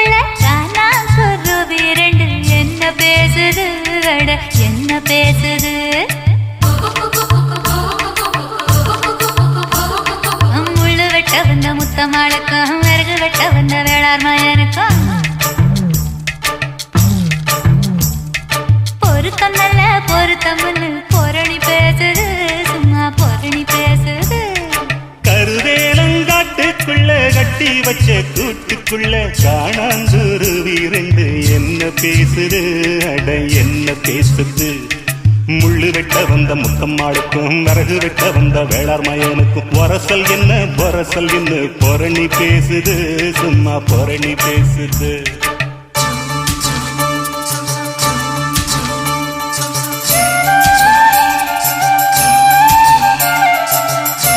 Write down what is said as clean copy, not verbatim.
காட்டுக்குள்ள காணாங்குருவி ரெண்டு என்ன பேசுது அட என்ன பேசுது முள்ளு வெட்ட வந்த முத்தமாளுக்கும் விறகு வெட்ட வந்த வேளார் மயனுக்கும் பொருத்தம் நல்ல பொருத்தம்னு பொரணி பேசுது சும்மா பொரணி பேசுது கருவேலங்காட்டுக்குள்ள கட்டி வச்ச கூட்டுக்குள்ள காணாங்குருவி ரெண்டு என்ன பேசுது அட என்ன பேசுது முள்ளு வெட்ட வந்த முத்தம்மாளுக்கும் விறகு வெட்ட வந்த வேளார் மயனுக்கும் வரசல் என்ன பொரணி பேசுது சும்மா பொரணி பேசுது